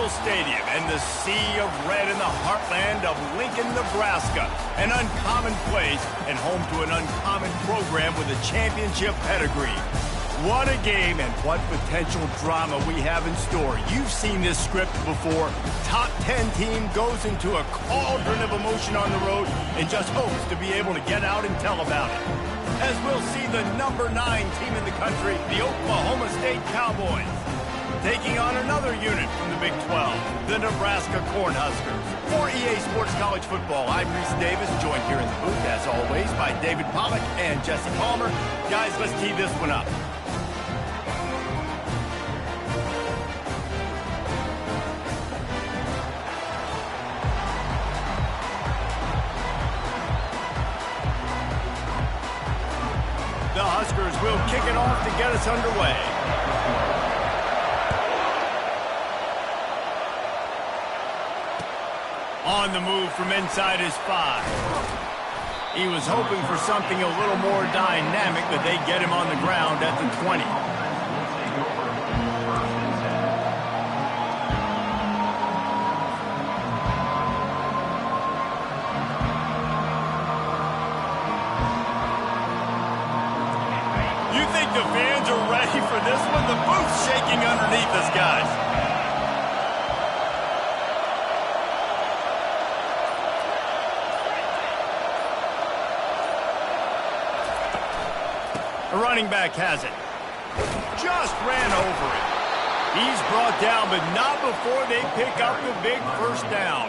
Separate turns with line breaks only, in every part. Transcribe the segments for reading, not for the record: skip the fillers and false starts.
Memorial Stadium and the sea of red in the heartland of Lincoln, Nebraska. An uncommon place and home to an uncommon program with a championship pedigree. What a game and what potential drama we have in store. You've seen this script before. Top 10 team goes into a cauldron of emotion on the road and just hopes to be able to get out and tell about it. As we'll see the number 9 team in the country, the Oklahoma State Cowboys, taking on another unit from the Big 12, the Nebraska Cornhuskers. For EA Sports College Football, I'm Reese Davis, joined here in the booth, as always, by David Pollack and Jesse Palmer. Guys, let's tee this one up. The Huskers will kick it off to get us underway. On the move from inside his 5. He was hoping for something a little more dynamic, but they get him on the ground at the 20. You think the fans are ready for this one? The booth's shaking underneath us, guys. The running back has it. Just ran over it. He's brought down, but not before they pick up the big first down.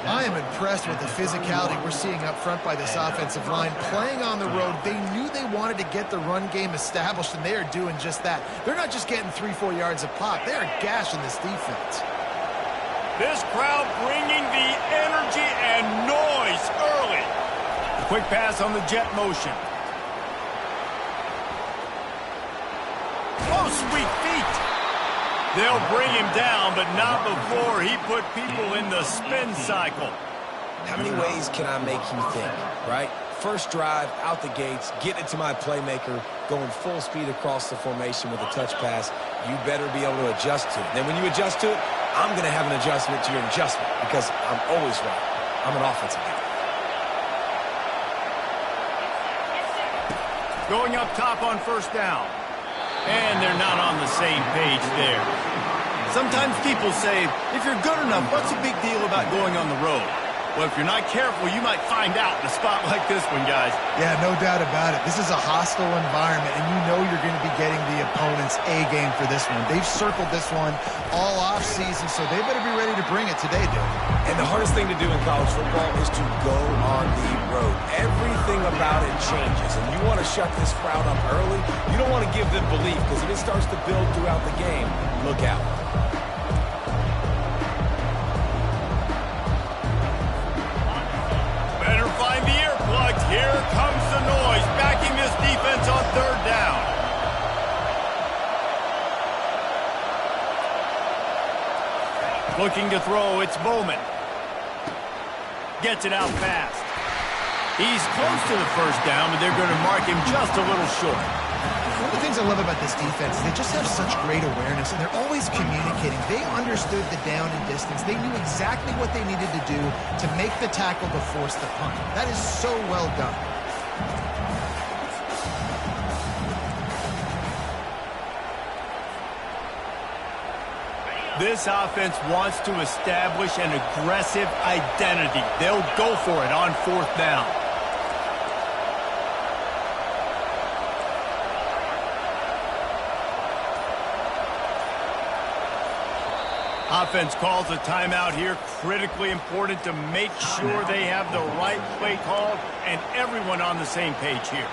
I am impressed with the physicality we're seeing up front by this offensive line. Playing on the road, they knew they wanted to get the run game established, and they are doing just that. They're not just getting 3-4 yards a pop. They are gashing this defense.
This crowd bringing the energy and noise early. Quick pass on the jet motion. Oh, sweet feet. They'll bring him down, but not before he put people in the spin cycle.
How many ways can I make you think, right? First drive, out the gates, get it to my playmaker, going full speed across the formation with a touch pass. You better be able to adjust to it. Then when you adjust to it, I'm going to have an adjustment to your adjustment because I'm always right. I'm an offensive guy.
Going up top on first down. And they're not on the same page there. Sometimes people say, if you're good enough, what's the big deal about going on the road? Well, if you're not careful, you might find out in a spot like this one, guys.
Yeah, no doubt about it. This is a hostile environment, and you know you're going to be getting the opponent's A game for this one. They've circled this one all offseason, so they better be ready to bring it today, dude.
And the hardest thing to do in college football is to go on the road. Everything about it changes, and you want to shut this crowd up early. You don't want to give them belief, because if it starts to build throughout the game, look out.
Better find the earplugs. Here comes the noise, backing this defense on third down. Looking to throw, it's Bowman. Gets it out fast. He's close to the first down, but they're going to mark him just a little short.
One of the things I love about this defense is they just have such great awareness, and they're always communicating. They understood the down and distance. They knew exactly what they needed to do to make the tackle to force the punt. That is so well done.
This offense wants to establish an aggressive identity. They'll go for it on fourth down. Offense calls a timeout here. Critically important to make sure they have the right play called and everyone on the same page here.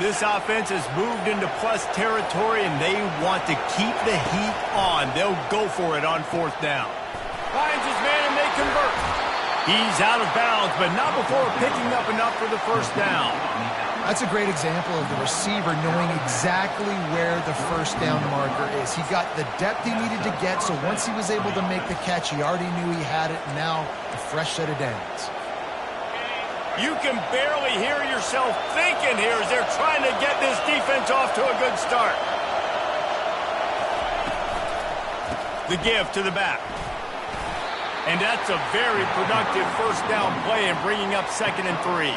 This offense has moved into plus territory, and they want to keep the heat on. They'll go for it on fourth down. Finds his man, and they convert. He's out of bounds, but not before picking up enough for the first down.
That's a great example of the receiver knowing exactly where the first down marker is. He got the depth he needed to get, so once he was able to make the catch, he already knew he had it. Now, a fresh set of downs.
You can barely hear yourself thinking here as they're trying to get this defense off to a good start. The give to the back. And that's a very productive first down play and bringing up 2nd and 3.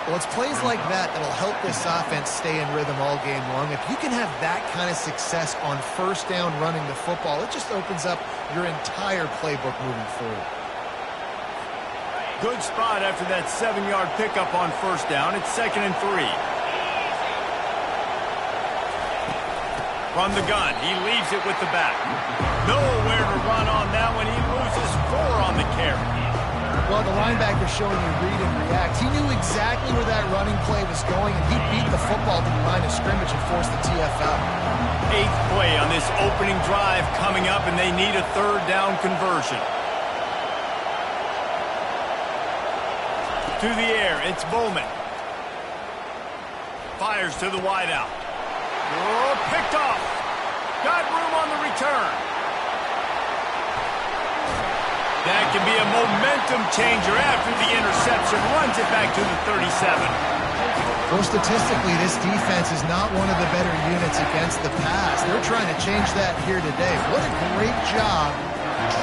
Well, it's plays like that that'll help this offense stay in rhythm all game long. If you can have that kind of success on first down running the football, it just opens up your entire playbook moving forward.
Good spot after that 7-yard pickup on first down. It's 2nd and 3. From the gun, he leaves it with the back. Nowhere to run on that one. He loses 4 on the carry.
Well, the linebacker showing you read and react. He knew exactly where that running play was going, and he beat the football to the line of scrimmage and forced the TFL.
8th play on this opening drive coming up, and they need a 3rd down conversion. To the air, it's Bowman. Fires to the wideout. Oh, picked off. Got room on the return. That can be a momentum changer after the interception. Runs it back to the 37.
Well, statistically, this defense is not one of the better units against the pass. They're trying to change that here today. What a great job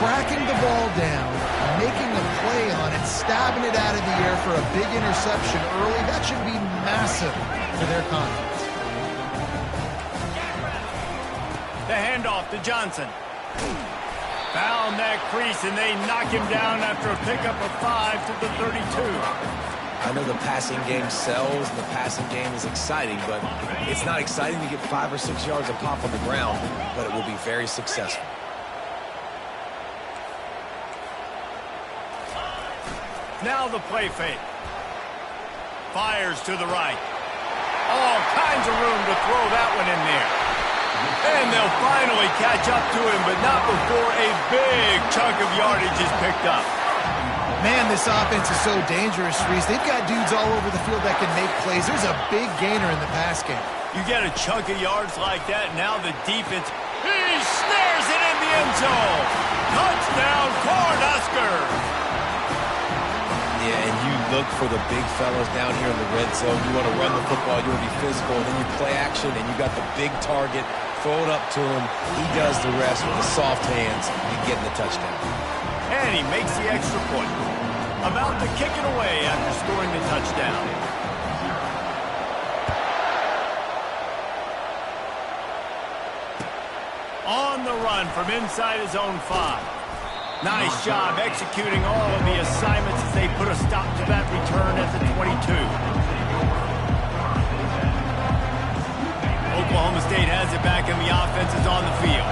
tracking the ball down, making a play on it, stabbing it out of the air for a big interception early. That should be massive for their confidence.
The handoff to Johnson. Found that crease, and they knock him down after a pickup of 5 to the 32.
I know the passing game sells, and the passing game is exciting, but it's not exciting to get 5 or 6 yards of pop on the ground, but it will be very successful.
Now the play fake. Fires to the right. All kinds of room to throw that one in there. And they'll finally catch up to him, but not before a big chunk of yardage is picked up.
Man, this offense is so dangerous, Reese. They've got dudes all over the field that can make plays. There's a big gainer in the pass game.
You get a chunk of yards like that, now the defense, he snares it in the end zone. Touchdown, Cornhuskers.
Yeah, and you look for the big fellas down here in the red zone. You want to run the football, you want to be physical, and then you play action, and you got the big target, throw it up to him. He does the rest with the soft hands and getting the touchdown.
And he makes the extra point. About to kick it away after scoring the touchdown. On the run from inside his own 5. Nice job executing all of the assignments as they put a stop to that return at the 22. Oklahoma State has it back and the offense is on the field.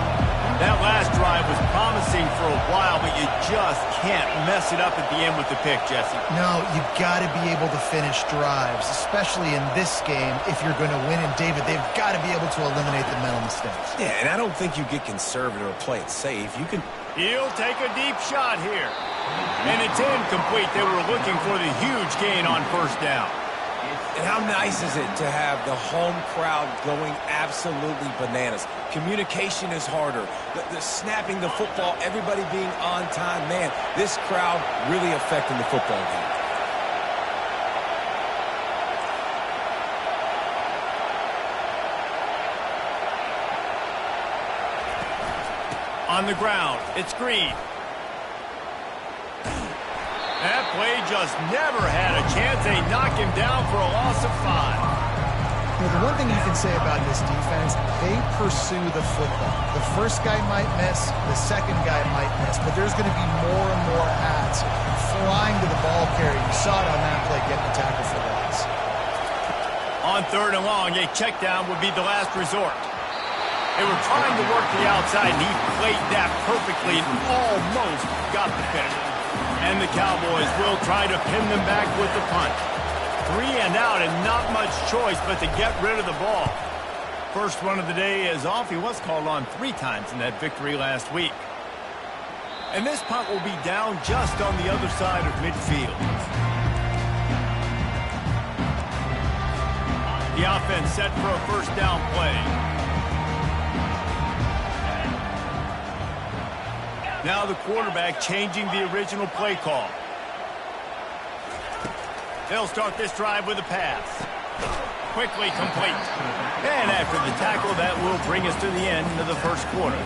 That last drive was promising for a while, but you just can't mess it up at the end with the pick, Jesse.
No, you've got to be able to finish drives, especially in this game if you're going to win. And, David, they've got to be able to eliminate the mental mistakes.
Yeah, and I don't think you get conservative or play it safe. You can...
He'll take a deep shot here. And it's incomplete. They were looking for the huge gain on first down.
And how nice is it to have the home crowd going absolutely bananas? Communication is harder. The snapping the football, everybody being on time. Man, this crowd really affecting the football game.
On the ground, it's Green. That play just never had a chance. They knock him down for a loss of 5.
Well, the one thing you can say about this defense, they pursue the football. The first guy might miss, the second guy might miss, but there's going to be more and more hats flying to the ball carrier. You saw it on that play, getting the tackle for loss.
On 3rd and long, a check down would be the last resort. They were trying to work the outside, and he played that perfectly and almost got the pick. And the Cowboys will try to pin them back with the punt. 3 and out and not much choice but to get rid of the ball. First one of the day is off. He was called on 3 times in that victory last week. And this punt will be down just on the other side of midfield. The offense set for a first down play. Now the quarterback changing the original play call. They'll start this drive with a pass. Quickly complete. And after the tackle, that will bring us to the end of the first quarter.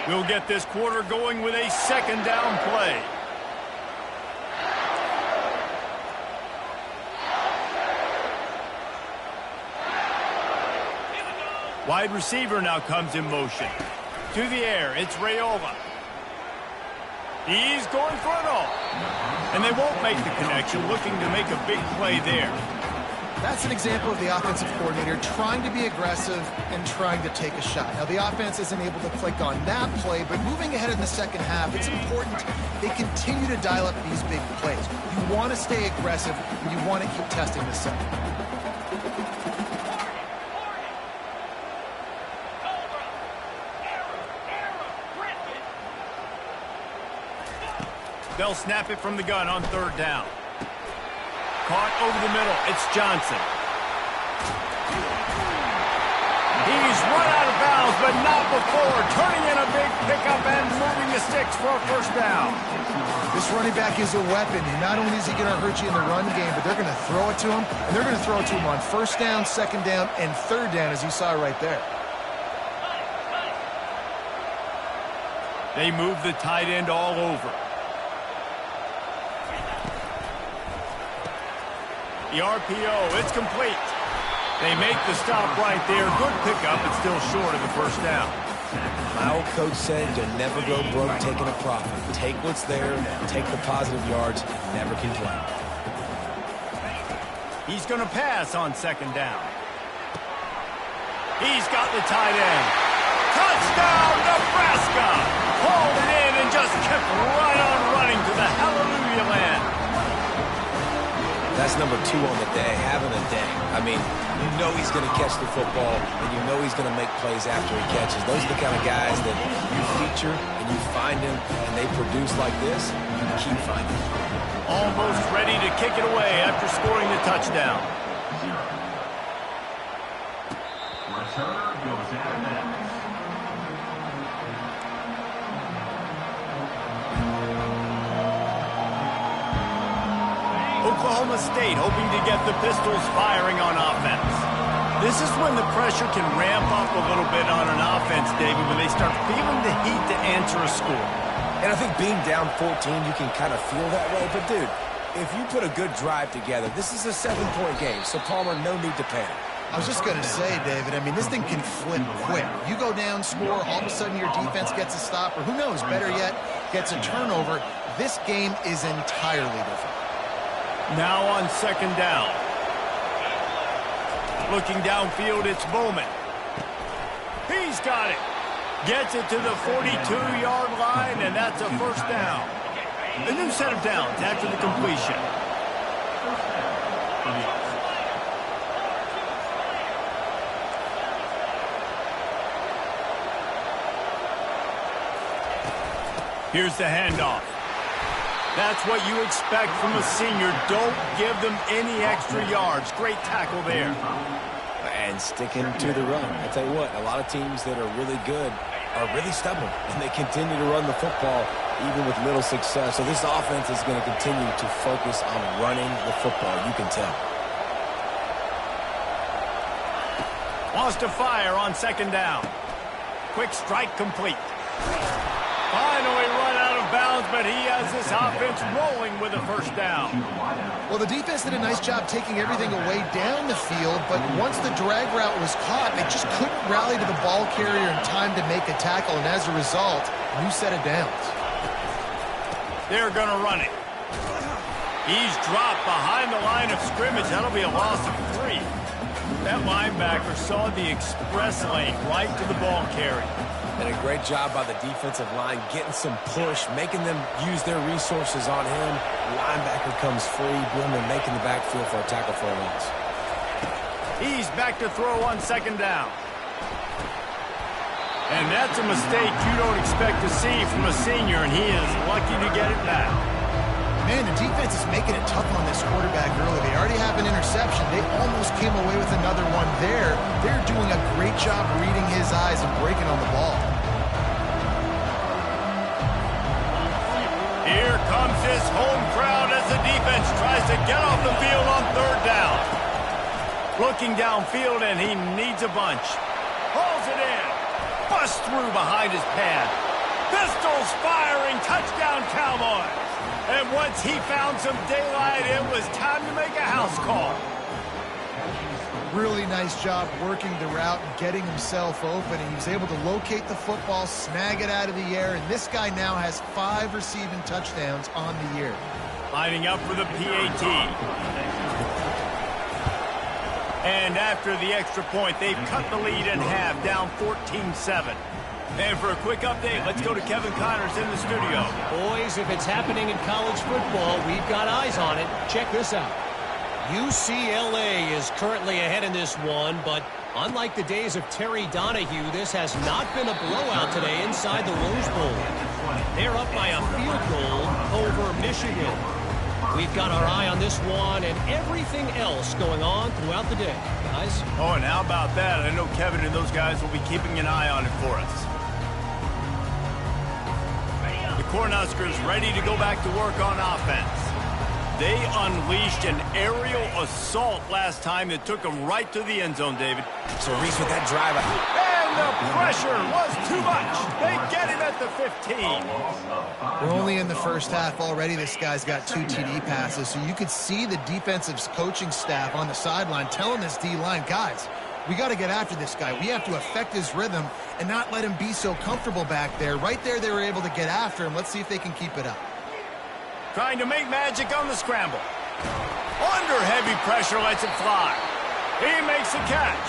We'll get this quarter going with a second down play. Wide receiver now comes in motion. To the air, it's Raiola. He's going for it all. And they won't make the connection, looking to make a big play there.
That's an example of the offensive coordinator trying to be aggressive and trying to take a shot. Now, the offense isn't able to click on that play, but moving ahead in the second half, it's important they continue to dial up these big plays. You want to stay aggressive, and you want to keep testing the set.
They'll snap it from the gun on third down. Caught over the middle. It's Johnson. He's run out of bounds, but not before. Turning in a big pickup and moving the sticks for a first down.
This running back is a weapon. Not only is he going to hurt you in the run game, but they're going to throw it to him, and they're going to throw it to him on first down, second down, and third down, as you saw right there.
They move the tight end all over. The RPO, it's complete. They make the stop right there. Good pickup, but still short of the first down.
My old coach said you'll never go broke taking a profit. Take what's there, take the positive yards, and never complain.
He's going to pass on second down. He's got the tight end. Touchdown, Nebraska! Hauled it in and just kept right on running to the hallelujah land.
That's number 2 on the day, having a day. I mean, you know he's going to catch the football, and you know he's going to make plays after he catches. Those are the kind of guys that you feature, and you find them, and they produce like this, you keep finding them.
Almost ready to kick it away after scoring the touchdown.
Returner goes out of bounds.
Oklahoma State hoping to get the Pistols firing on offense. This is when the pressure can ramp up a little bit on an offense, David, when they start feeling the heat to answer a score.
And I think being down 14, you can kind of feel that way. But, dude, if you put a good drive together, this is a 7-point game, so Palmer, no need to panic.
I was just going to say, David, I mean, this thing can flip quick. You go down, score, all of a sudden your defense gets a stop, or who knows, better yet, gets a turnover. This game is entirely different.
Now on second down. Looking downfield, it's Bowman. He's got it. Gets it to the 42-yard line, and that's a first down. A new set of downs after the completion. Here's the handoff. That's what you expect from a senior. Don't give them any extra yards. Great tackle there.
And sticking to the run. I tell you what, a lot of teams that are really good are really stubborn, and they continue to run the football even with little success. So this offense is going to continue to focus on running the football. You can tell.
Wants to fire on second down. Quick strike complete. Finally run out of bounds, but he has this offense rolling with a first down.
Well, the defense did a nice job taking everything away down the field, but once the drag route was caught, they just couldn't rally to the ball carrier in time to make a tackle, and as a result, new set of downs.
They're going to run it. He's dropped behind the line of scrimmage. That'll be a loss of 3. That linebacker saw the express lane right to the ball carrier.
And a great job by the defensive line, getting some push, making them use their resources on him. Linebacker comes free, boom, and making the backfield for a tackle for a loss.
He's back to throw on second down. And that's a mistake you don't expect to see from a senior, and he is lucky to get it back.
Man, the defense is making it tough on this quarterback early. They already have an interception. They almost came away with another one there. They're doing a great job reading his eyes and breaking on the ball.
Here comes his home crowd as the defense tries to get off the field on third down. Looking downfield, and he needs a bunch. Hauls it in. Busts through behind his pad. Pistols firing. Touchdown, Cowboys. And once he found some daylight, it was time to make a house call.
Really nice job working the route and getting himself open. And he was able to locate the football, snag it out of the air, and this guy now has 5 receiving touchdowns on the year.
Lining up for the PAT. And after the extra point, they've cut the lead in half, down 14-7. And for a quick update, let's go to Kevin Connors in the studio.
Boys, if it's happening in college football, we've got eyes on it. Check this out. UCLA is currently ahead in this one, but unlike the days of Terry Donahue, this has not been a blowout today inside the Rose Bowl. They're up by a field goal over Michigan. We've got our eye on this one and everything else going on throughout the day, guys.
Oh, and how about that? I know Kevin and those guys will be keeping an eye on it for us. The Cornhuskers ready to go back to work on offense. They unleashed an aerial assault last time that took them right to the end zone, David.
So Reese with that drive.
And the pressure was too much. They get him at the 15.
We're only in the first half already. This guy's got 2 TD passes, so you could see the defensive coaching staff on the sideline telling this D-line, guys, we got to get after this guy. We have to affect his rhythm and not let him be so comfortable back there. Right there, they were able to get after him. Let's see if they can keep it up.
Trying to make magic on the scramble. Under heavy pressure, lets it fly. He makes the catch.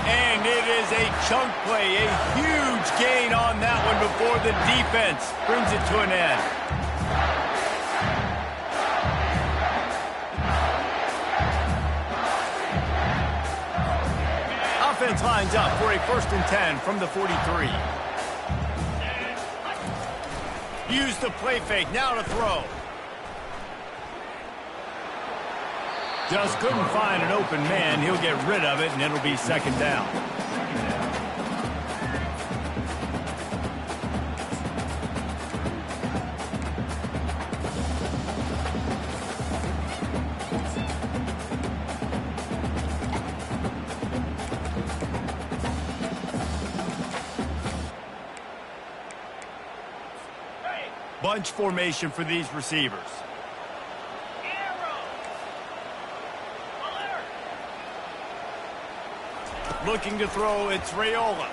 And it is a chunk play, a huge gain on that one before the defense brings it to an end. Offense lines up for a 1st and 10 from the 43. Use the play fake, now to throw. Just couldn't find an open man. He'll get rid of it, and it'll be 2nd down. Bunch formation for these receivers. Looking to throw, it's Raiola.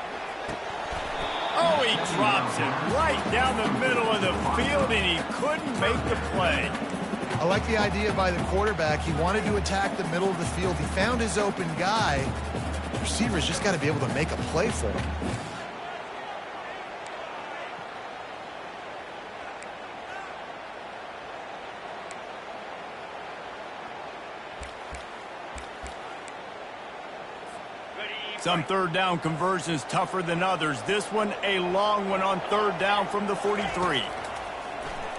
Oh, he drops it right down the middle of the field, and he couldn't make the play.
I like the idea by the quarterback. He wanted to attack the middle of the field. He found his open guy. The receiver's just got to be able to make a play for him.
Some 3rd down conversions tougher than others. This one a long one on 3rd down from the 43.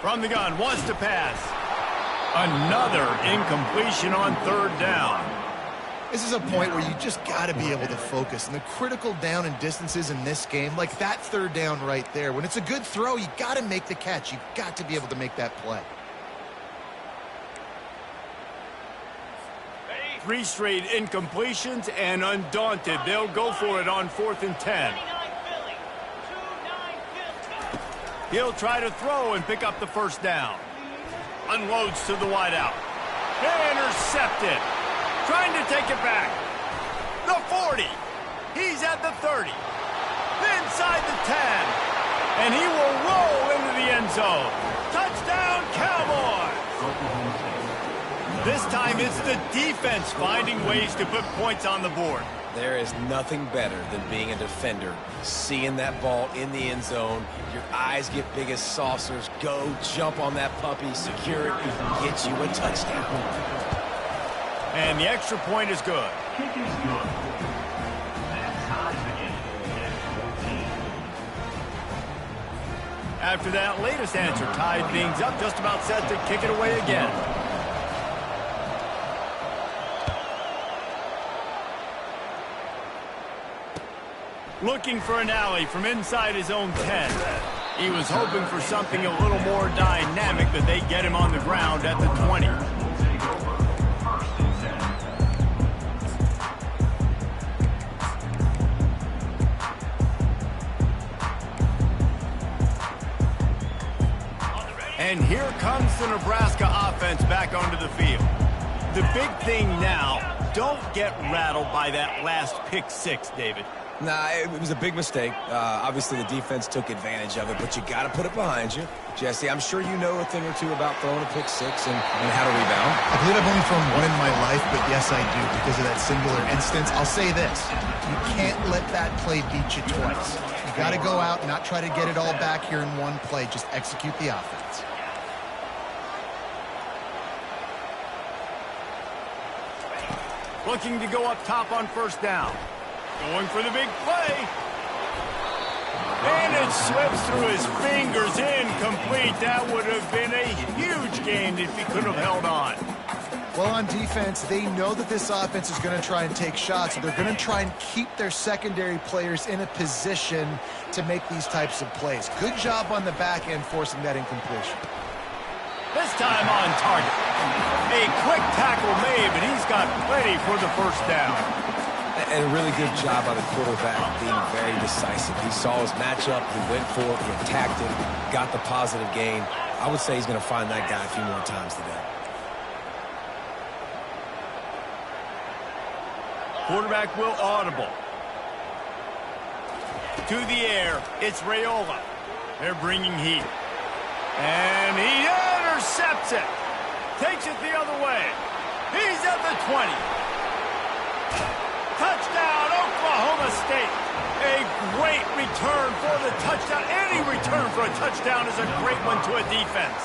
From the gun, wants to pass. Another incompletion on 3rd down.
This is a point where you just got to be able to focus. And the critical down and distances in this game, like that 3rd down right there, when it's a good throw, you got to make the catch. You've got to be able to make that play.
3 straight incompletions, and undaunted, they'll go for it on 4th and 10. He'll try to throw and pick up the 1st down. Unloads to the wideout. Intercepted. Trying to take it back. The 40. He's at the 30. Inside the 10. And he will roll into the end zone. Touchdown, Cowboys! This time it's the defense finding ways to put points on the board.
There is nothing better than being a defender, seeing that ball in the end zone. Your eyes get big as saucers. Go, jump on that puppy, secure it, get you a touchdown.
And the extra point is good.
Kick is good. That ties the game at 14.
After that latest answer tied things up, just about set to kick it away again. Looking for an alley from inside his own 10. He was hoping for something a little more dynamic, but they get him on the ground at the 20. And here comes the Nebraska offense back onto the field. The big thing now, don't get rattled by that last pick six, David.
Nah, it was a big mistake. Obviously, the defense took advantage of it, but you got to put it behind you. Jesse, I'm sure you know a thing or two about throwing a pick six and how to rebound.
I believe I've only thrown one in my life, but yes, I do because of that singular instance. I'll say this. You can't let that play beat you twice. You got to go out and not try to get it all back here in one play. Just execute the offense.
Looking to go up top on first down. Going for the big play. And it slips through his fingers, incomplete. That would have been a huge gain if he could have held on.
Well, on defense, they know that this offense is going to try and take shots. So they're going to try and keep their secondary players in a position to make these types of plays. Good job on the back end forcing that incompletion.
This time on target. A quick tackle made, but he's got plenty for the first down.
And a really good job by the quarterback being very decisive. He saw his matchup, he went for it, he attacked it, got the positive gain. I would say he's going to find that guy a few more times today.
Quarterback will audible. To the air, it's Raiola. They're bringing heat. And he intercepts it. Takes it the other way. He's at the 20. Touchdown, Oklahoma State. A great return for the touchdown. Any return for a touchdown is a great one to a defense.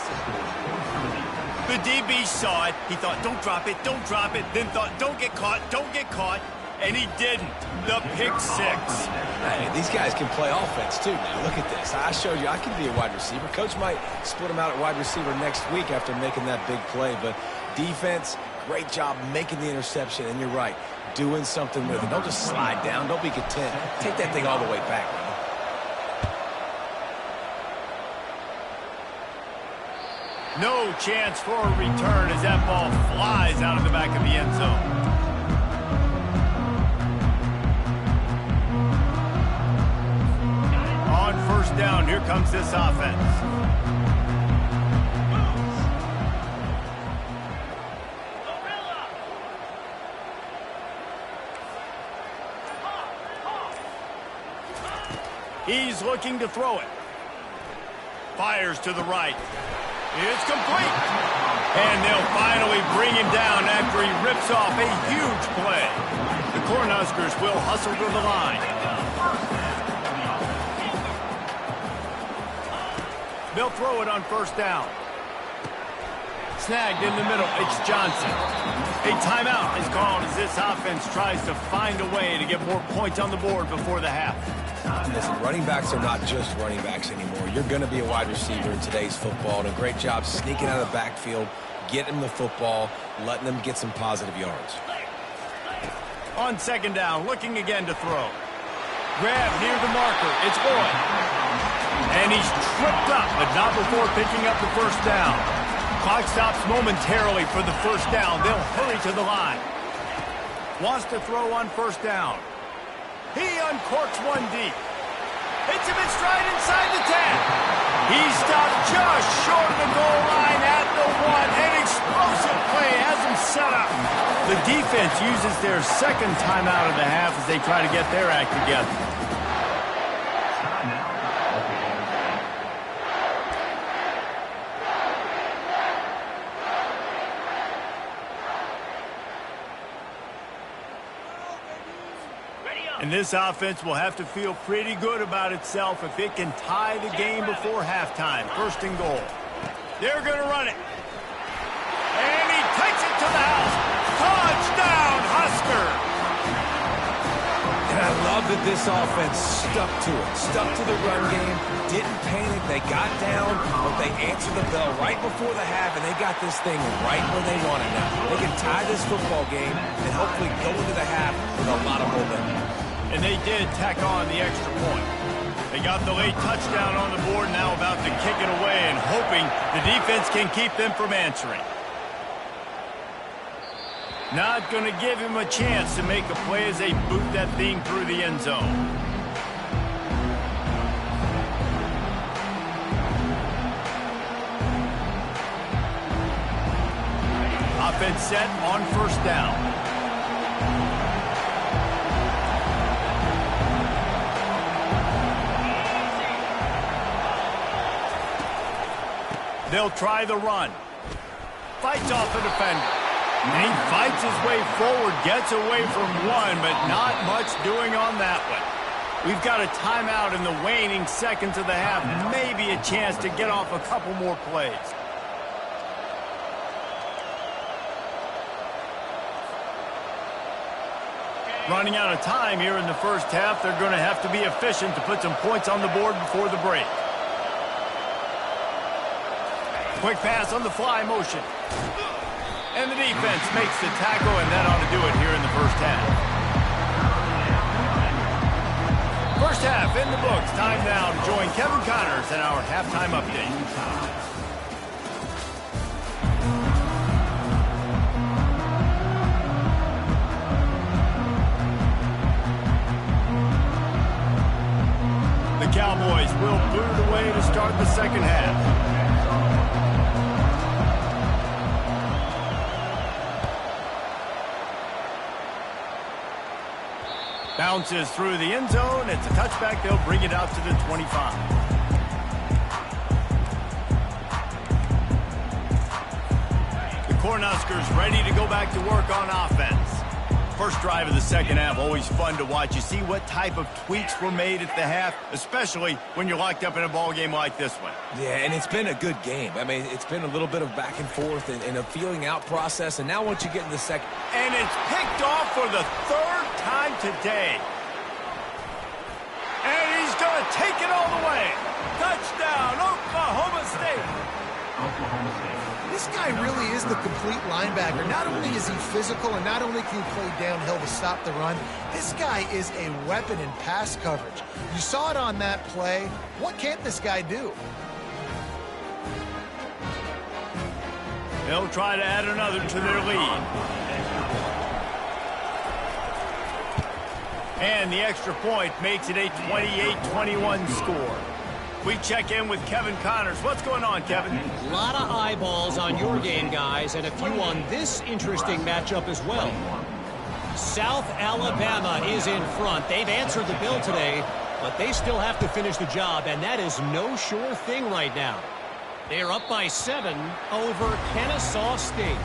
The DB saw it. He thought, don't drop it, don't drop it. Then thought, don't get caught, don't get caught. And he didn't. The pick six.
Hey, these guys can play offense, too, man. Look at this. I showed you I can be a wide receiver. Coach might split him out at wide receiver next week after making that big play. But defense, great job making the interception. And you're right, doing something with it. Don't just slide down. Don't be content. Take that thing all the way back, man.
No chance for a return as that ball flies out of the back of the end zone. On first down, here comes this offense. He's looking to throw it. Fires to the right. It's complete. And they'll finally bring him down after he rips off a huge play. The Cornhuskers will hustle to the line. They'll throw it on first down. Snagged in the middle. It's Johnson. A timeout is called as this offense tries to find a way to get more points on the board before the half.
Listen, running backs are not just running backs anymore. You're going to be a wide receiver in today's football. And a great job sneaking out of the backfield, getting them the football, letting them get some positive yards.
On second down, looking again to throw. Grab near the marker. It's Boyd. And he's tripped up, but not before picking up the first down. Clock stops momentarily for the first down. They'll hurry to the line. Wants to throw on first down. He uncorks one deep. Hits him in stride inside the 10. He stopped just short of the goal line at the 1. An explosive play has him set up. The defense uses their second timeout of the half as they try to get their act together. And this offense will have to feel pretty good about itself if it can tie the game before halftime. First and goal. They're going to run it. And he takes it to the house. Touchdown, Husker!
And I love that this offense stuck to it. Stuck to the run game. Didn't panic. They got down, but they answered the bell right before the half, and they got this thing right where they want it now. They can tie this football game and hopefully go into the half with a lot of momentum.
And they did tack on the extra point. They got the late touchdown on the board, now about to kick it away and hoping the defense can keep them from answering. Not going to give him a chance to make a play as they boot that thing through the end zone. Offense set on first down. They'll try the run. Fights off a defender. And he fights his way forward, gets away from one, but not much doing on that one. We've got a timeout in the waning seconds of the half. Maybe a chance to get off a couple more plays. Running out of time here in the first half. They're going to have to be efficient to put some points on the board before the break. Quick pass on the fly motion. And the defense makes the tackle, and that ought to do it here in the first half. First half in the books. Time now to join Kevin Connors in our halftime update. The Cowboys will boot it away to start the second half. Bounces through the end zone. It's a touchback. They'll bring it out to the 25. The Cornhuskers ready to go back to work on offense. First drive of the second half, always fun to watch. You see what type of tweaks were made at the half, especially when you're locked up in a ball game like this one.
Yeah, and it's been a good game. I mean, it's been a little bit of back and forth and a feeling out process, and now once you get in the second...
And it's picked off for the third time today. And he's going to take it all the way. Touchdown, Oklahoma State.
Oklahoma State.
This guy really is the complete linebacker. Not only is he physical and not only can he play downhill to stop the run, this guy is a weapon in pass coverage. You saw it on that play. What can't this guy do?
They'll try to add another to their lead. And the extra point makes it a 28-21 score. We check in with Kevin Connors. What's going on, Kevin?
A lot of eyeballs on your game, guys, and a few on this interesting matchup as well. South Alabama is in front. They've answered the bell today, but they still have to finish the job, and that is no sure thing right now. They're up by 7 over Kennesaw State.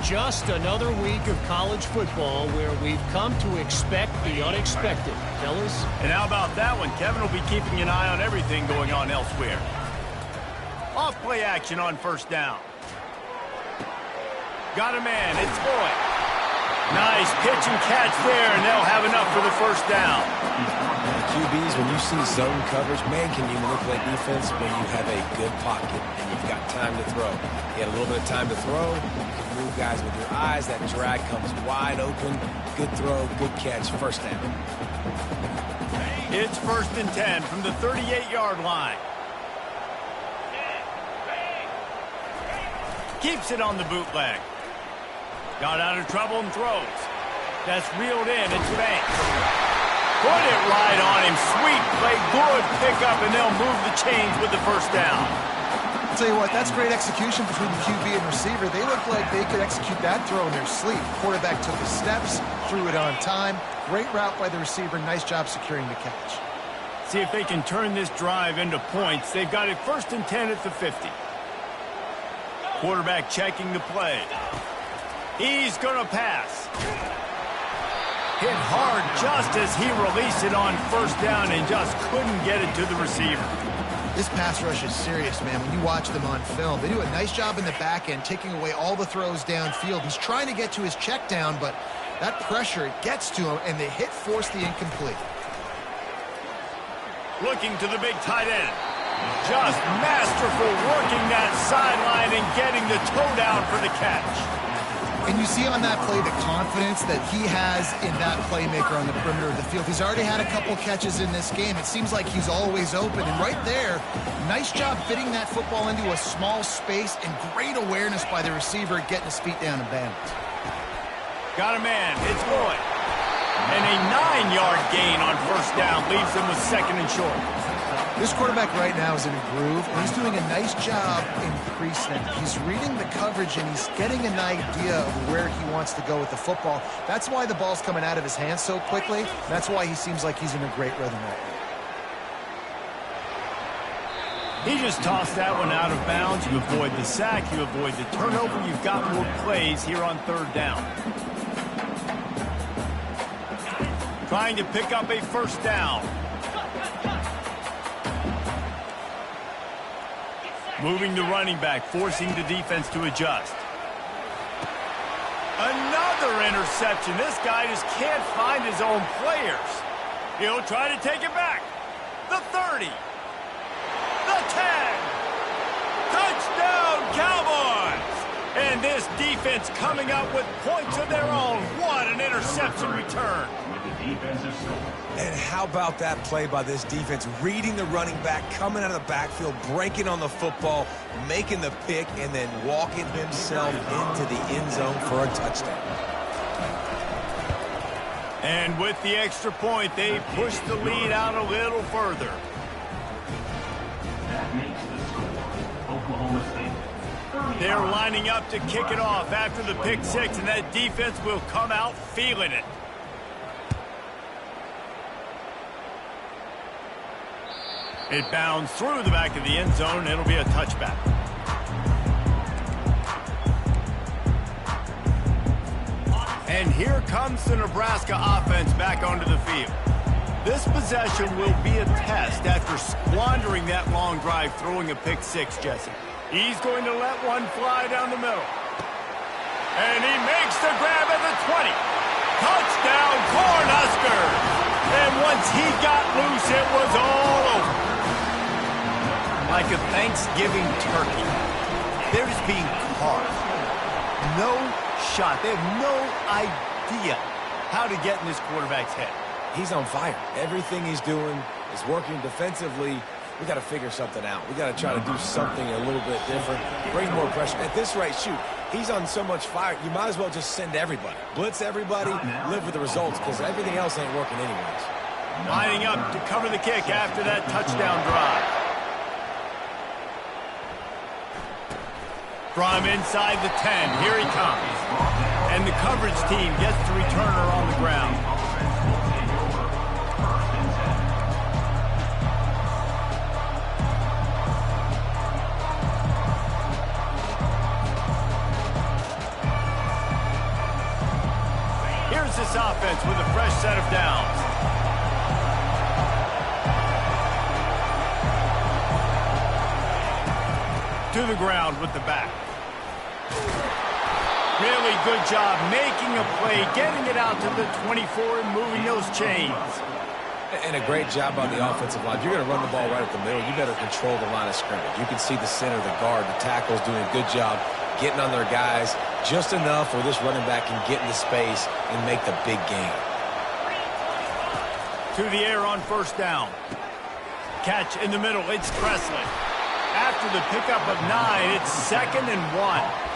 Just another week of college football where we've come to expect the unexpected. Fellas?
And how about that one? Kevin will be keeping an eye on everything going on elsewhere. Off play action on first down. Got a man. It's Boyd. Nice pitch and catch there, and they'll have enough for the first down.
QBs, when you see zone coverage, man, can you manipulate defense when you have a good pocket and you've got time to throw. You had a little bit of time to throw. You can move guys with your eyes. That drag comes wide open. Good throw, good catch, first down.
It's 1st and 10 from the 38-yard line. Keeps it on the bootleg. Got out of trouble and throws. That's reeled in. It's Banks. Put it right on him. Sweet play. Good pickup, and they'll move the chains with the first down.
I'll tell you what, that's great execution between the QB and receiver. They look like they could execute that throw in their sleep. Quarterback took the steps, threw it on time. Great route by the receiver. Nice job securing the catch.
See if they can turn this drive into points. They've got it 1st and 10 at the 50. Quarterback checking the play. He's going to pass. Hit hard just as he released it on first down and just couldn't get it to the receiver.
This pass rush is serious, man. When you watch them on film, they do a nice job in the back end, taking away all the throws downfield. He's trying to get to his check down, but that pressure, it gets to him, and the hit forced the incomplete.
Looking to the big tight end. Just masterful working that sideline and getting the toe down for the catch.
And you see on that play the confidence that he has in that playmaker on the perimeter of the field. He's already had a couple catches in this game. It seems like he's always open. And right there, nice job fitting that football into a small space and great awareness by the receiver getting his feet down and bounds.
Got a man. It's Boyd. And a 9-yard gain on first down leaves them with second and short.
This quarterback right now is in a groove, and he's doing a nice job in pre-snap. He's reading the coverage, and he's getting an idea of where he wants to go with the football. That's why the ball's coming out of his hands so quickly. That's why he seems like he's in a great rhythm right now.
He just tossed that one out of bounds. You avoid the sack, you avoid the turnover. You've got more plays here on third down. Trying to pick up a first down. Moving the running back, forcing the defense to adjust. Another interception. This guy just can't find his own players. He'll try to take it back. The 30. The 10. Touchdown, Cowboys! And this defense coming up with points of their own. What an interception return.
And how about that play by this defense? Reading the running back, coming out of the backfield, breaking on the football, making the pick, and then walking himself into the end zone for a touchdown.
And with the extra point, they push the lead out a little further.
That makes the score Oklahoma State.
They're lining up to kick it off after the pick six, and that defense will come out feeling it. It bounds through the back of the end zone, and it'll be a touchback. And here comes the Nebraska offense back onto the field. This possession will be a test after squandering that long drive throwing a pick six, Jesse. He's going to let one fly down the middle. And he makes the grab at the 20. Touchdown, Cornhuskers! And once he got loose, it was all over. Like a Thanksgiving turkey. They're just being carved. No shot. They have no idea how to get in this quarterback's head.
He's on fire. Everything he's doing is working defensively. We got to figure something out. We got to try to do something a little bit different. Bring more pressure. At this rate, shoot, he's on so much fire, you might as well just send everybody. Blitz everybody, live with the results, because everything else ain't working anyways.
Lining up to cover the kick after that touchdown drive. From inside the 10, here he comes. And the coverage team gets the returner on the ground. Here's this offense with a fresh set of downs. To the ground with the back. Really good job making a play, getting it out to the 24 and moving those chains.
And a great job on the offensive line. If you're going to run the ball right at the middle, you better control the line of scrimmage. You can see the center, the guard, the tackles doing a good job getting on their guys just enough where this running back can get into space and make the big game.
To the air on first down. Catch in the middle, it's Presley. After the pickup of 9, it's 2nd and 1.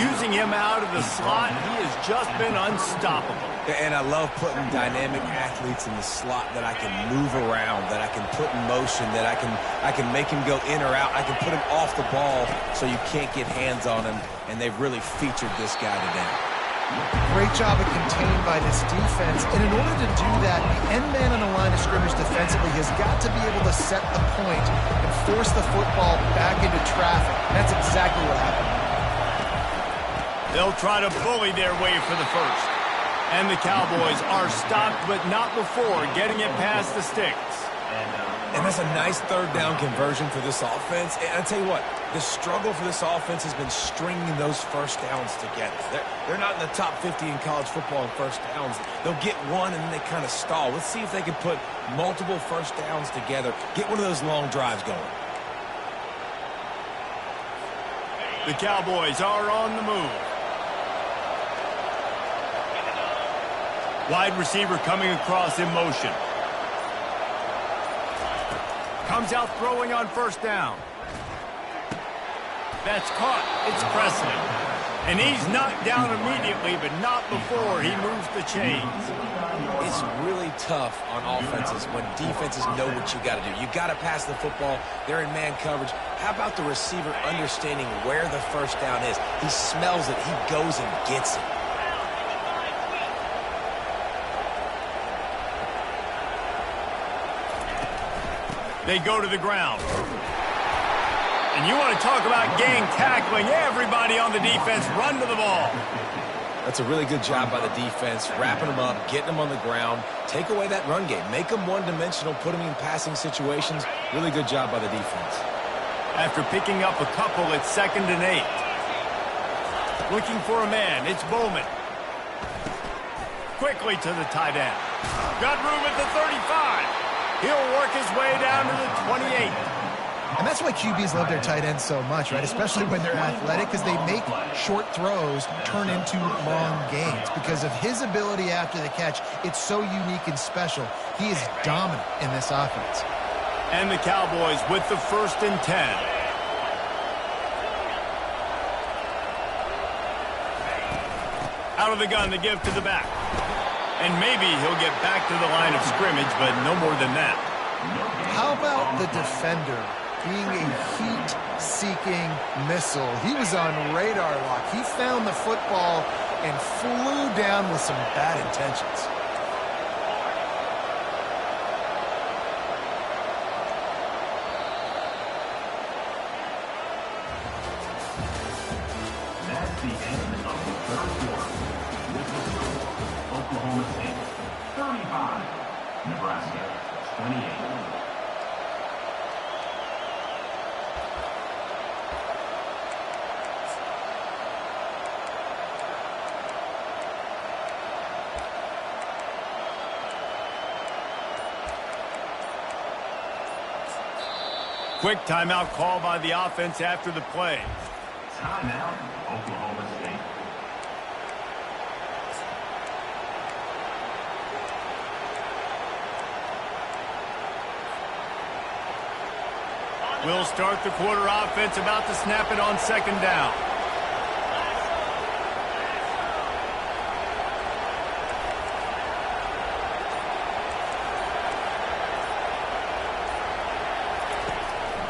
Using him out of the slot, he has just been unstoppable.
And I love putting dynamic athletes in the slot that I can move around, that I can put in motion, that I can make him go in or out. I can put him off the ball so you can't get hands on him, and they've really featured this guy today.
Great job of contained by this defense. And in order to do that, the end man on the line of scrimmage defensively has got to be able to set the point and force the football back into traffic. That's exactly what happened.
They'll try to bully their way for the first. And the Cowboys are stopped, but not before getting it past the sticks.
And that's a nice third down conversion for this offense. And I'll tell you what, the struggle for this offense has been stringing those first downs together. They're not in the top 50 in college football in first downs. They'll get one and then they kind of stall. Let's see if they can put multiple first downs together, get one of those long drives going.
The Cowboys are on the move. Wide receiver coming across in motion. Comes out throwing on first down. That's caught. It's Presley. And he's knocked down immediately, but not before he moves the chains.
It's really tough on offenses when defenses know what you got to do. You got to pass the football. They're in man coverage. How about the receiver understanding where the first down is? He smells it. He goes and gets it.
They go to the ground. And you want to talk about gang tackling. Everybody on the defense run to the ball.
That's a really good job by the defense, wrapping them up, getting them on the ground. Take away that run game. Make them one-dimensional, put them in passing situations. Really good job by the defense.
After picking up a couple, it's 2nd and 8. Looking for a man. It's Bowman. Quickly to the tight end. Got room at the 35. He'll work his way down to the 28.
And that's why QBs love their tight ends so much, right? Especially when they're athletic, because they make short throws turn into long gains. Because of his ability after the catch, it's so unique and special. He is dominant in this offense.
And the Cowboys with the 1st and 10. Out of the gun to give to the back. And maybe he'll get back to the line of scrimmage, but no more than that.
How about the defender being a heat-seeking missile? He was on radar lock. He found the football and flew down with some bad intentions.
That's the end of the third quarter. With the score, Oklahoma State 35, Nebraska 28.
Quick timeout call by the offense after the play.
Timeout, Oklahoma State.
We'll start the quarter offense about to snap it on 2nd down.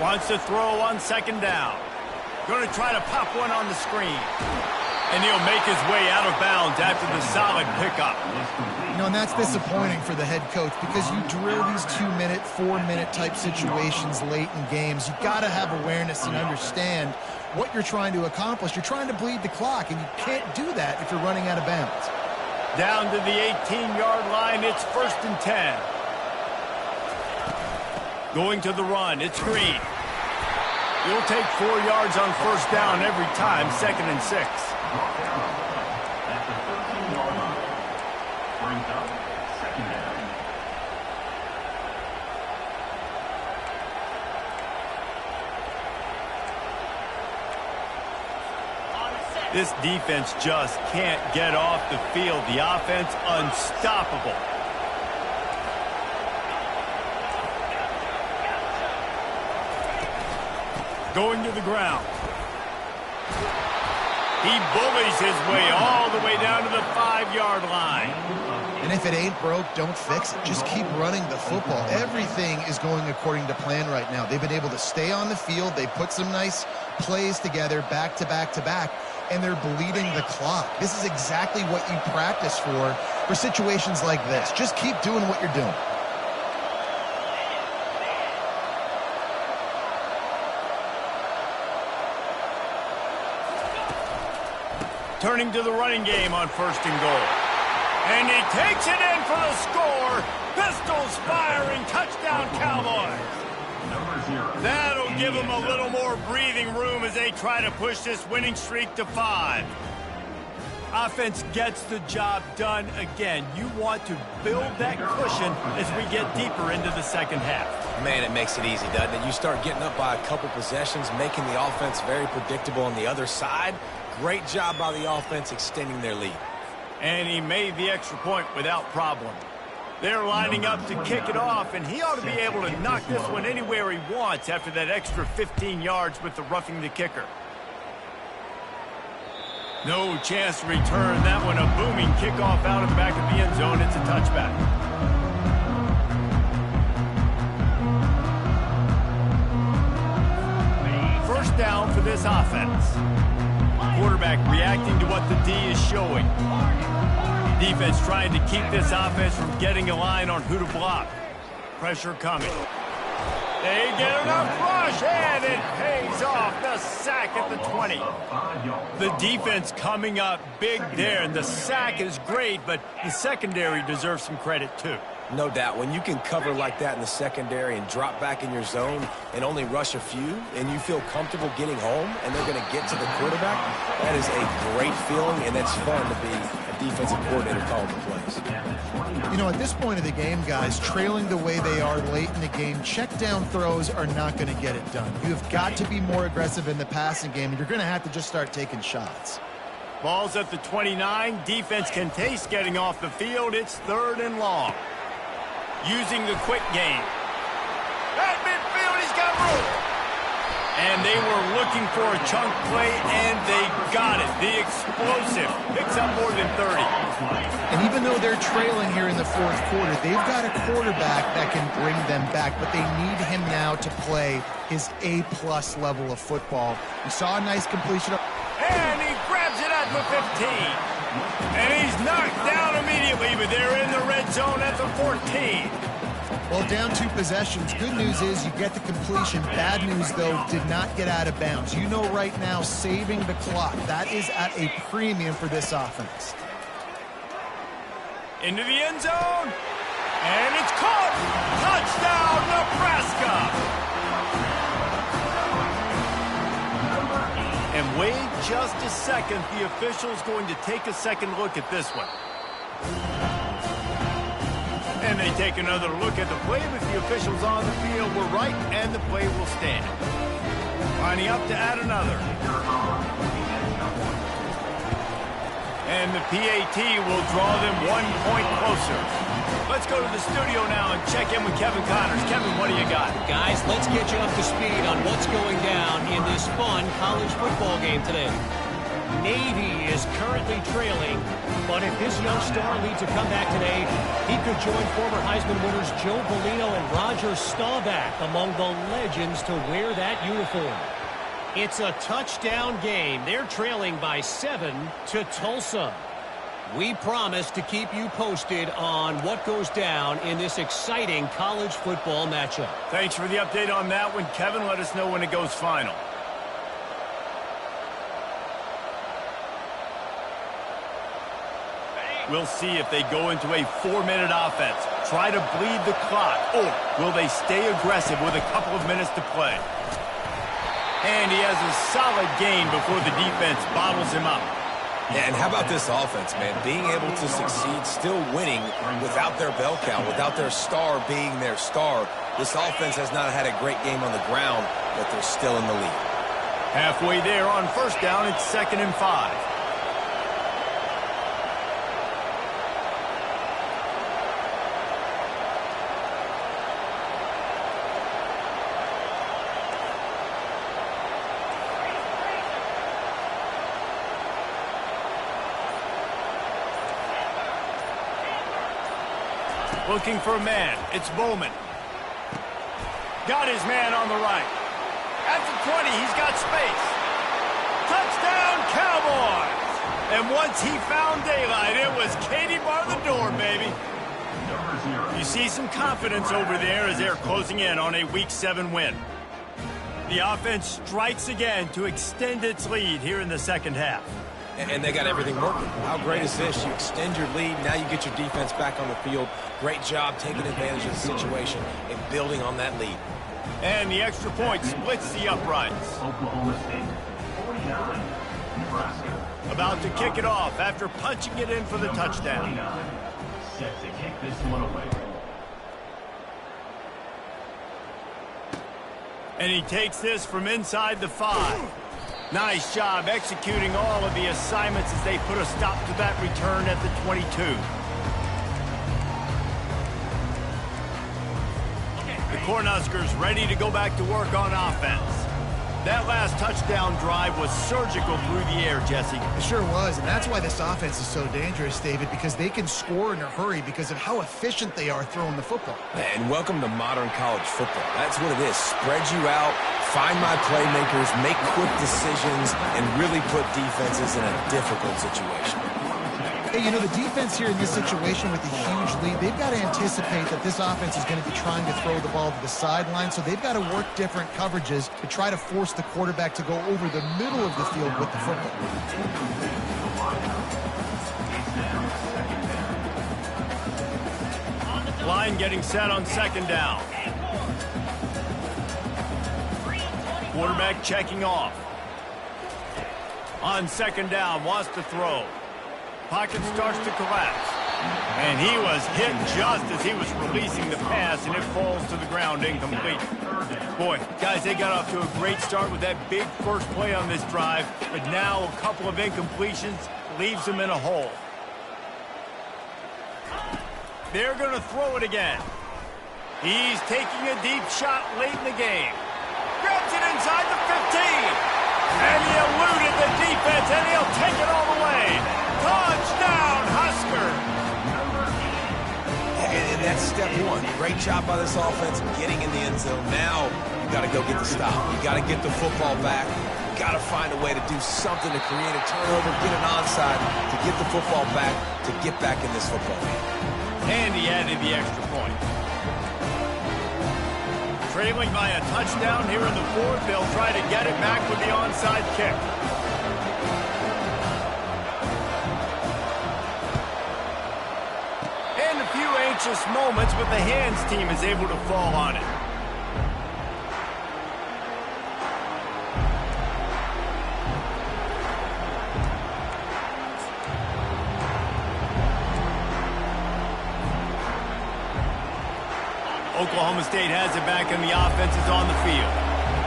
Wants to throw on 2nd down. Going to try to pop one on the screen. And he'll make his way out of bounds after the solid pickup.
You know, and that's disappointing for the head coach because you drill these 2-minute, 4-minute type situations late in games. You've got to have awareness and understand what you're trying to accomplish. You're trying to bleed the clock, and you can't do that if you're running out of bounds.
Down to the 18-yard line, it's 1st and 10. Going to the run, it's Green. He'll take 4 yards on 1st down every time, 2nd and 6.
At the 13-yard line. Brings up 2nd down.
This defense just can't get off the field. The offense unstoppable. Going to the ground. He bullies his way all the way down to the 5-yard line.
And if it ain't broke, don't fix it. Just keep running the football. Everything is going according to plan right now. They've been able to stay on the field. They put some nice plays together back to back to back, and they're bleeding the clock. This is exactly what you practice for situations like this. Just keep doing what you're doing.
Turning to the running game on 1st and goal. And he takes it in for the score. Pistols firing, touchdown Cowboys. That'll give them a little more breathing room as they try to push this winning streak to 5. Offense gets the job done again. You want to build that cushion as we get deeper into the second half.
Man, it makes it easy, doesn't it? You start getting up by a couple possessions, making the offense very predictable on the other side. Great job by the offense extending their lead.
And he made the extra point without problem. They're lining up to kick it off, and he ought to be able to knock this one anywhere he wants after that extra 15 yards with the roughing the kicker. No chance to return that one. A booming kickoff out of the back of the end zone. It's a touchback. First down for this offense. Quarterback reacting to what the D is showing. Defense trying to keep this offense from getting a line on who to block. Pressure coming. They get enough rush, and it pays off. The sack at the 20. The defense coming up big there, and the sack is great, but the secondary deserves some credit too.
No doubt. When you can cover like that in the secondary and drop back in your zone and only rush a few, and you feel comfortable getting home, and they're going to get to the quarterback, that is a great feeling, and it's fun to be a defensive coordinator calling the plays.
You know, at this point of the game, guys, trailing the way they are late in the game, check down throws are not going to get it done. You've got to be more aggressive in the passing game, and you're going to have to just start taking shots.
Ball's at the 29. Defense can taste getting off the field. It's 3rd and long. Using the quick game. At midfield, he's got room. And they were looking for a chunk play, and they got it. The explosive picks up more than 30.
And even though they're trailing here in the 4th quarter, they've got a quarterback that can bring them back, but they need him now to play his A-plus level of football. We saw a nice completion.
And he grabs it at the 15. And he's knocked down immediately, but they're in the red zone at the 14.
Well, down 2 possessions. Good news is you get the completion. Bad news, though, did not get out of bounds. You know right now, saving the clock. That is at a premium for this offense.
Into the end zone. And it's caught. Touchdown, Nebraska. And wait just a second. The official's going to take a second look at this one. And they take another look at the play, but the officials on the field were right, and the play will stand. Lining up to add another. And the PAT will draw them 1 point closer. Let's go to the studio now and check in with Kevin Connors. Kevin, what do you got?
Guys, let's get you up to speed on what's going down in this fun college football game today. Navy is currently trailing, but if this young star leads a comeback today, he could join former Heisman winners Joe Bellino and Roger Staubach among the legends to wear that uniform. It's a touchdown game. They're trailing by 7 to Tulsa. We promise to keep you posted on what goes down in this exciting college football matchup.
Thanks for the update on that one, Kevin. Let us know when it goes final. We'll see if they go into a 4-minute offense, try to bleed the clock, or will they stay aggressive with a couple of minutes to play? And he has a solid game before the defense bottles him up.
Yeah, and how about this offense, man? Being able to succeed, still winning without their bell cow, without their star being their star. This offense has not had a great game on the ground, but they're still in the lead.
Halfway there on first down, it's 2nd and 5. Looking for a man. It's Bowman. Got his man on the right. At the 20, he's got space. Touchdown, Cowboys! And once he found daylight, it was Katie bar the door, baby. You see some confidence over there as they're closing in on a Week 7 win. The offense strikes again to extend its lead here in the second half.
and they got everything working. How great is this? You extend your lead, now you get your defense back on the field. Great job taking advantage of the situation and building on that lead.
And the extra point splits the uprights.
Oklahoma State, 49, Nebraska.
About to kick it off after punching it in for the touchdown.
29, set to kick this one away.
And he takes this from inside the 5. Nice job executing all of the assignments as they put a stop to that return at the 22. The Cornhuskers ready to go back to work on offense. That last touchdown drive was surgical through the air, Jesse.
It sure was, and that's why this offense is so dangerous, David, because they can score in a hurry because of how efficient they are throwing the football.
And welcome to modern college football. That's what it is. Spread you out, find my playmakers, make quick decisions, and really put defenses in a difficult situation.
Hey, you know, the defense here in this situation with a huge lead, they've got to anticipate that this offense is going to be trying to throw the ball to the sideline, so they've got to work different coverages to try to force the quarterback to go over the middle of the field with the football.
Line getting set on second down. Quarterback checking off. On second down, wants to throw. Pocket starts to collapse. And he was hit just as he was releasing the pass, and it falls to the ground incomplete. Boy, guys, they got off to a great start with that big first play on this drive, but now a couple of incompletions leaves them in a hole. They're going to throw it again. He's taking a deep shot late in the game. Grabs it inside the 15. And he eluded the defense, and he'll take it all the way. Touchdown, Husker!
And that's step one. Great job by this offense getting in the end zone. Now you got to go get the stop. You got to get the football back. You got to find a way to do something to create a turnover, get an onside, to get the football back, to get back in this football game.
And he added the extra point. Trailing by a touchdown here in the 4th, they'll try to get it back with the onside kick. And a few anxious moments, but the hands team is able to fall on it. Oklahoma State has it back and the offense is on the field.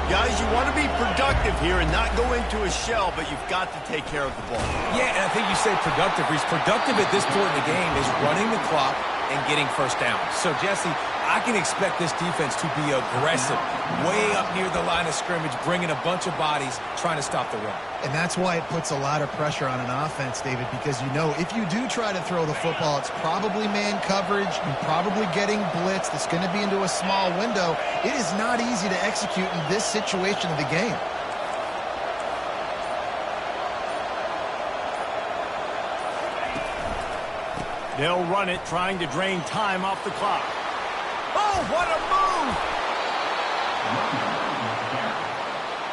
Guys, you want to be productive here and not go into a shell, but you've got to take care of the ball.
Yeah, and I think you say productive. He's productive at this point in the game is running the clock and getting first down. So, Jesse, I can expect this defense to be aggressive, way up near the line of scrimmage, bringing a bunch of bodies, trying to stop the run.
And that's why it puts a lot of pressure on an offense, David, because you know if you do try to throw the football, it's probably man coverage, you're probably getting blitzed, it's going to be into a small window. It is not easy to execute in this situation of the game.
They'll run it, trying to drain time off the clock. Oh, what a move!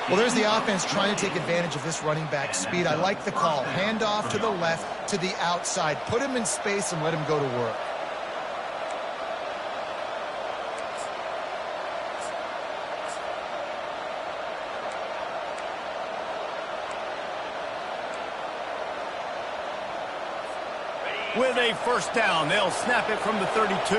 Well, there's the offense trying to take advantage of this running back speed. I like the call. Hand off to the left, to the outside. Put him in space and let him go to work.
With a first down, they'll snap it from the 32.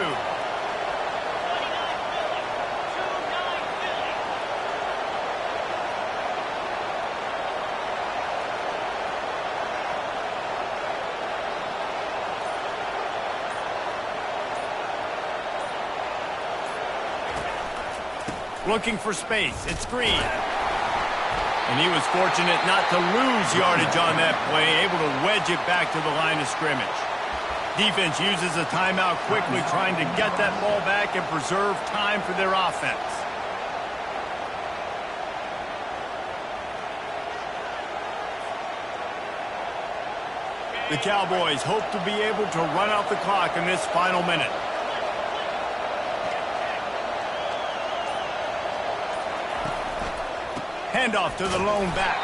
Looking for space. It's Green. And he was fortunate not to lose yardage on that play, able to wedge it back to the line of scrimmage. Defense uses a timeout quickly, trying to get that ball back and preserve time for their offense. The Cowboys hope to be able to run out the clock in this final minute. Handoff to the lone back.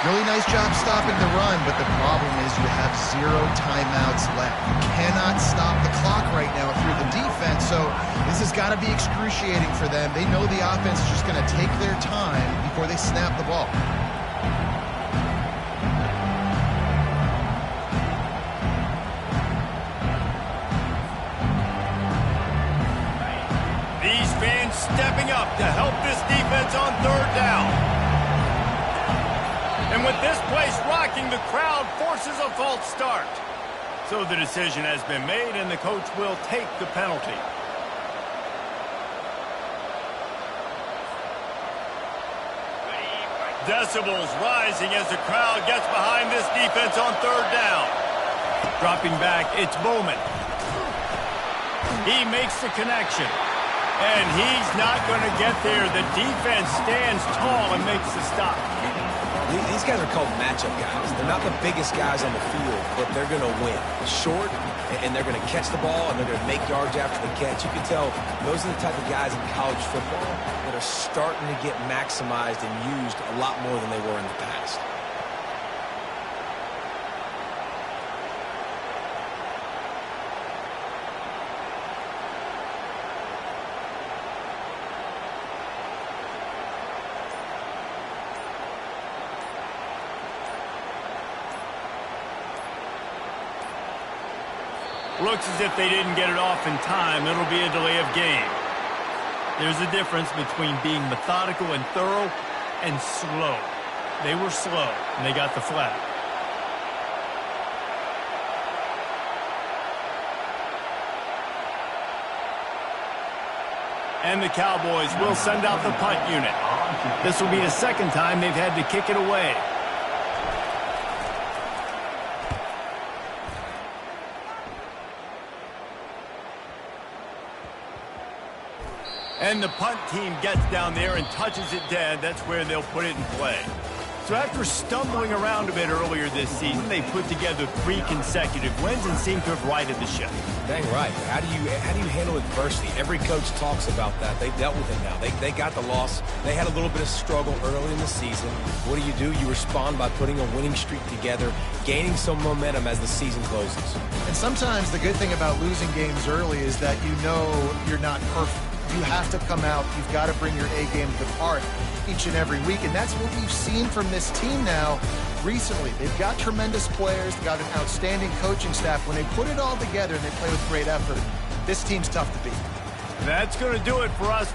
Really nice job stopping the run, but the problem is you have 0 timeouts left. You cannot stop the clock right now through the defense, so this has got to be excruciating for them. They know the offense is just going to take their time before they snap the ball.
These fans stepping up to help this defense on 3rd down. And with this place rocking, the crowd forces a false start. So the decision has been made, and the coach will take the penalty. Decibels rising as the crowd gets behind this defense on 3rd down. Dropping back, it's Bowman. He makes the connection. And he's not going to get there. The defense stands tall and makes the stop.
These guys are called matchup guys. They're not the biggest guys on the field, but they're going to win. Short, and they're going to catch the ball, and they're going to make yards after the catch. You can tell those are the type of guys in college football that are starting to get maximized and used a lot more than they were in the past.
Looks as if they didn't get it off in time. It'll be a delay of game. There's a difference between being methodical and thorough and slow. They were slow, and they got the flag. And the Cowboys will send out the punt unit. This will be the 2nd time they've had to kick it away. And the punt team gets down there and touches it dead. That's where they'll put it in play. So after stumbling around a bit earlier this season, they put together 3 consecutive wins and seem to have righted the ship.
Dang right. How do you handle adversity? Every coach talks about that. They've dealt with it now. They got the loss. They had a little bit of struggle early in the season. What do? You respond by putting a winning streak together, gaining some momentum as the season closes.
And sometimes the good thing about losing games early is that you know you're not perfect. You have to come out. You've got to bring your A game to the part each and every week. And that's what we've seen from this team now recently. They've got tremendous players. They've got an outstanding coaching staff. When they put it all together and they play with great effort, this team's tough to beat.
That's going to do it for us.